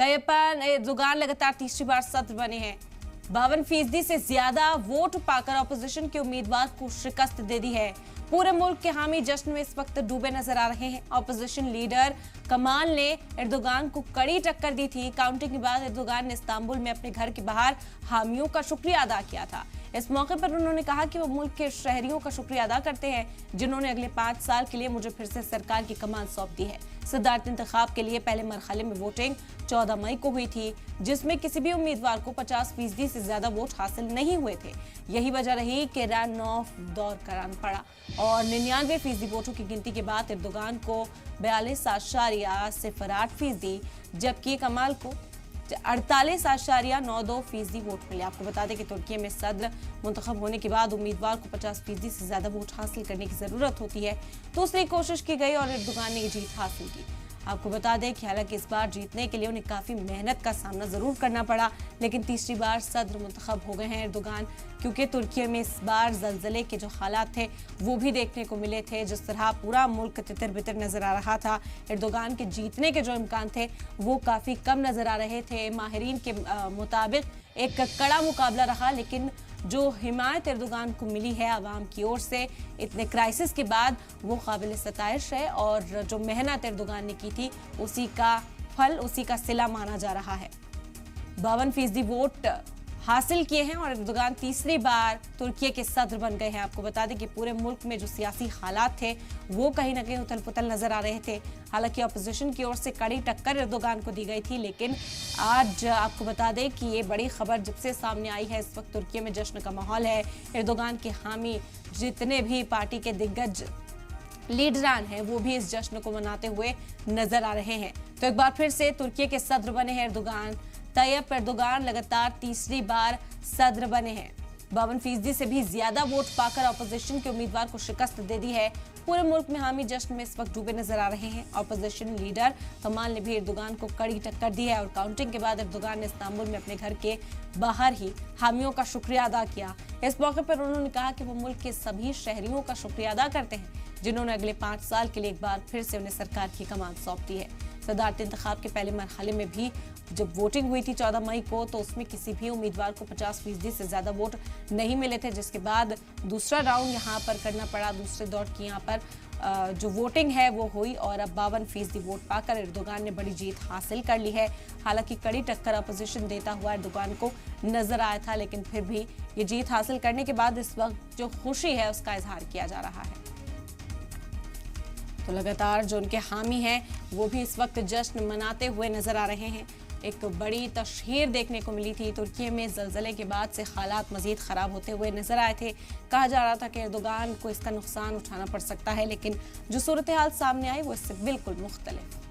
Tayyip Erdogan लगातार तीसरी बार सदर बने हैं। 52% से ज्यादा वोट पाकर अपोजिशन के उम्मीदवार को शिकस्त दे दी है। पूरे मुल्क के हामी जश्न में इस वक्त डूबे नजर आ रहे हैं। अपोजिशन लीडर कमाल ने एर्दोगान को कड़ी टक्कर दी थी। काउंटिंग के बाद एर्दोगान ने इस्तांबुल में अपने घर के बाहर हामियों का शुक्रिया अदा किया था। इस मौके पर उन्होंने कहा कि वो मुल्क के शहरियों का शुक्रिया अदा करते हैं जिन्होंने अगले 5 साल के लिए मुझे फिर से सरकार की कमान सौंप दी है। सदारती इंतखाब के लिए पहले मरहले में वोटिंग 14 मई को हुई थी, जिसमें किसी भी उम्मीदवार को 50% से ज्यादा वोट हासिल नहीं हुए थे। यही वजह रही कि रन ऑफ दौर कराना पड़ा और 99% वोटों की गिनती के बाद एर्दोगान को 42.08%, जबकि कमाल को 48.92% वोट मिले। आपको बता दें कि तुर्की में सदर मुंतखब होने के बाद उम्मीदवार को 50% से ज्यादा वोट हासिल करने की जरूरत होती है। दूसरी कोशिश की गई और एर्दोगान ने ये जीत हासिल की। आपको बता दें कि हालांकि इस बार जीतने के लिए उन्हें काफी मेहनत का सामना जरूर करना पड़ा, लेकिन तीसरी बार सदर मुंतखब हो गए हैं एर्दोगान, क्योंकि तुर्की में इस बार जलजले के जो हालात थे वो भी देखने को मिले थे। जिस तरह पूरा मुल्क तितर बितर नजर आ रहा था, एर्दोगान के जीतने के जो इम्कान थे वो काफी कम नजर आ रहे थे। माहिरीन के मुताबिक एक कड़ा मुकाबला रहा, लेकिन जो हिमायत एर्दोगान को मिली है आवाम की ओर से इतने क्राइसिस के बाद वो काबिल सताइश है और जो मेहनत एर्दोगान ने की थी उसी का फल, उसी का सिला माना जा रहा है। 52% वोट हासिल किए हैं और एर्दोगान तीसरी बार तुर्की के सदर बन गए हैं। आपको बता दें कि पूरे मुल्क में जो सियासी हालात थे वो कहीं ना कहीं उथल पुथल नजर आ रहे थे। हालांकि अपोजिशन की ओर से कड़ी टक्कर एर्दोगान को दी गई थी, लेकिन आज आपको बता दें कि ये बड़ी खबर जब से सामने आई है, इस वक्त तुर्की में जश्न का माहौल है। एर्दोगान के हामी जितने भी पार्टी के दिग्गज लीडरान हैं वो भी इस जश्न को मनाते हुए नजर आ रहे हैं। तो एक बार फिर से तुर्की के सदर बने हैं एर्दोगान। तैयब एर्दोगान लगातार तीसरी बार सदर बने हैं। 52% से भी ज्यादा वोट पाकर अपोजिशन के उम्मीदवार को शिकस्त दे दी है। पूरे मुल्क में हामी जश्न में इस वक्त डूबे नजर आ रहे हैं। अपोजिशन लीडर कमाल ने भी एर्दोगान को कड़ी टक्कर दी है और काउंटिंग के बाद एर्दोगान ने इस्तांबुल में अपने घर के बाहर ही हामियों का शुक्रिया अदा किया। इस मौके पर उन्होंने कहा कि वो मुल्क के सभी शहरियों का शुक्रिया अदा करते हैं जिन्होंने अगले 5 साल के लिए एक बार फिर से उन्हें सरकार की कमान सौंप दी है। सदारती इंतखाब के पहले मरहले में भी जब वोटिंग हुई थी 14 मई को, तो उसमें किसी भी उम्मीदवार को 50% से ज्यादा वोट नहीं मिले थे, जिसके बाद दूसरा राउंड यहाँ पर करना पड़ा। दूसरे दौर की यहाँ पर जो वोटिंग है वो हुई और अब 52% वोट पाकर एर्दोगान ने बड़ी जीत हासिल कर ली है। हालांकि कड़ी टक्कर अपोजिशन देता हुआ एर्दोगान को नजर आया था, लेकिन फिर भी ये जीत हासिल करने के बाद इस वक्त जो खुशी है उसका इजहार किया जा रहा है। तो लगातार जो उनके हामी हैं वो भी इस वक्त जश्न मनाते हुए नजर आ रहे हैं। एक बड़ी तशहीर देखने को मिली थी। तुर्की में जलजले के बाद से हालात मजीद खराब होते हुए नजर आए थे। कहा जा रहा था कि एर्दोगान को इसका नुकसान उठाना पड़ सकता है, लेकिन जो सूरत हाल सामने आई वो इससे बिल्कुल मुख्तलिफ।